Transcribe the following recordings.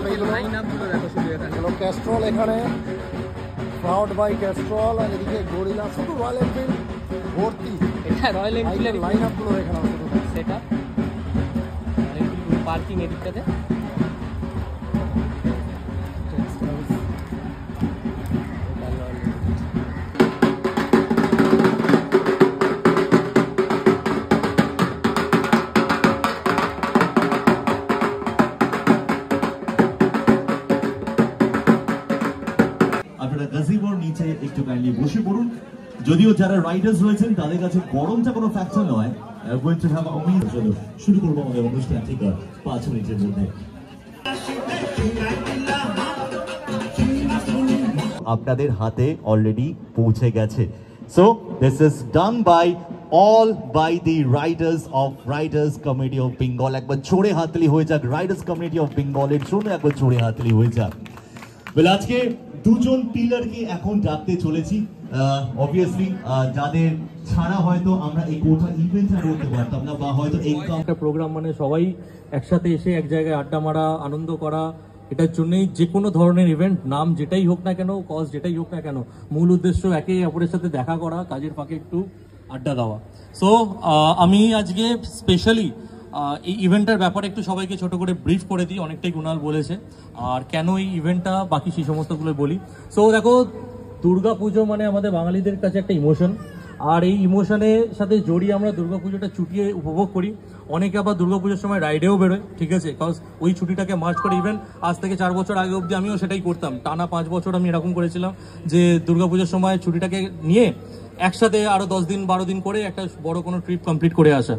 এগুলো ক্যাস্ট্রল, এখানে proud by Castrol, আর এদিকে গরিলা, শুধু রয়্যাল এনফিল্ড ভর্তি। এটা রয়্যাল এনফিল্ডের লাইন আপগুলো এখানে সেটা পার্কিং এদিকটাতে। আপনারা গাজিবোর নিচে একটু কাইন্ডলি বসে পড়ুন। যদিও যারা রাইডার্স রয়েছেন তাদের কাছে গরমটা কোনো ফ্যাক্টর নয়। শুরু করবো আমাদের অনুষ্ঠান ঠিক 5 মিনিটের মধ্যে। আপনাদের হাতে অলরেডি পৌঁছে গেছে। So this is done by all by the riders of riders committee of Bengal. একবার জোরে হাততালি হয়ে যাক রাইডার্স কমিটি অফ বেঙ্গলের জন্য, একবার জোরে হাততালি হয়ে যাক। আজকে দুজন পিলারকে এখন ডাকতে চলেছি। অবভিয়াসলি যাদের ছাড়া হয়তো আমরা এই গোটা ইভেন্টটা করতে পারতাম না, বা হয়তো এই একটা প্রোগ্রাম মানে সবাই একসাথে এসে এক জায়গায় আড্ডা মারা, আনন্দ করা, এটার জন্যই যে কোনো ধরনের ইভেন্ট, নাম যেটাই হোক না কেন, কজ যেটাই হোক না কেন, মূল উদ্দেশ্য একে অপরের সাথে দেখা করা, কাজের ফাঁকে একটু আড্ডা দেওয়া। সো আমি আজকে স্পেশালি এই ইভেন্টটার ব্যাপারে একটু সবাইকে ছোট করে ব্রিফ করে দিই। অনেকটাই কুণাল বলেছে, আর কেন এই ইভেন্টটা বাকি সেই সমস্তগুলো বলি। সো দেখো, দুর্গা পুজো মানে আমাদের বাঙালিদের কাছে একটা ইমোশন, আর এই ইমোশনের সাথে জড়িয়ে আমরা দুর্গা পুজোটা ছুটিয়ে উপভোগ করি। অনেকে আবার দুর্গা পুজোর সময় রাইডেও বেরোয়, ঠিক আছে, বিকজ ওই ছুটিটাকে মার্চ করে। ইভেন আজ থেকে 4 বছর আগে অবধি আমিও সেটাই করতাম। টানা 5 বছর আমি এরকম করেছিলাম যে দুর্গা পুজোর সময় ছুটিটাকে নিয়ে একসাথে আরও 10 দিন 12 দিন করে একটা বড় কোনো ট্রিপ কমপ্লিট করে আসা।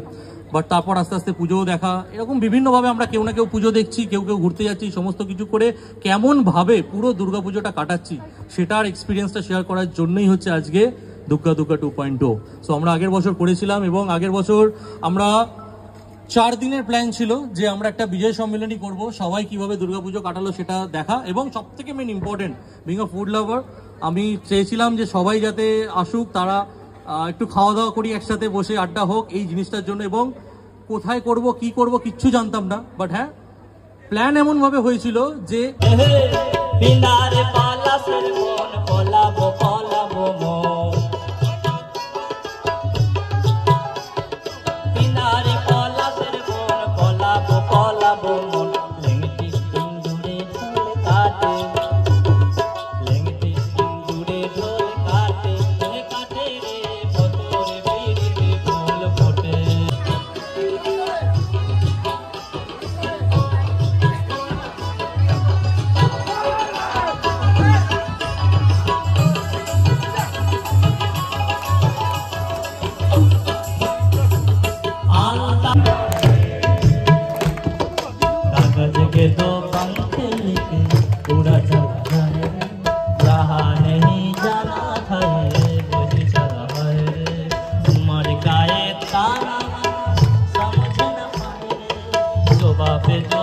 বাট তারপর আস্তে আস্তে পুজোও দেখা, এরকম বিভিন্নভাবে আমরা কেউ না কেউ পুজো দেখছি, কেউ কেউ ঘুরতে যাচ্ছি, সমস্ত কিছু করে কেমনভাবে পুরো দুর্গা পুজোটা কাটাচ্ছি সেটার এক্সপিরিয়েন্সটা শেয়ার করার জন্যই হচ্ছে আজকে দুর্গা 2.0। সো আমরা আগের বছর করেছিলাম, এবং আগের বছর আমরা 4 দিনের প্ল্যান ছিল যে আমরা একটা বিজয় সম্মেলনী করব, সবাই কিভাবে দুর্গাপুজো কাটালো সেটা দেখা, এবং সব থেকে main important being a food lover, আমি চেয়েছিলাম যে সবাই যাতে আসুক, তারা একটু খাওয়া দাওয়া করি একসাথে বসে, আড্ডা হোক এই জিনিসটার জন্য। এবং কোথায় করব কি করব কিচ্ছু জানতাম না, বাট হ্যাঁ প্ল্যান এমনভাবে হয়েছিল যে पे जो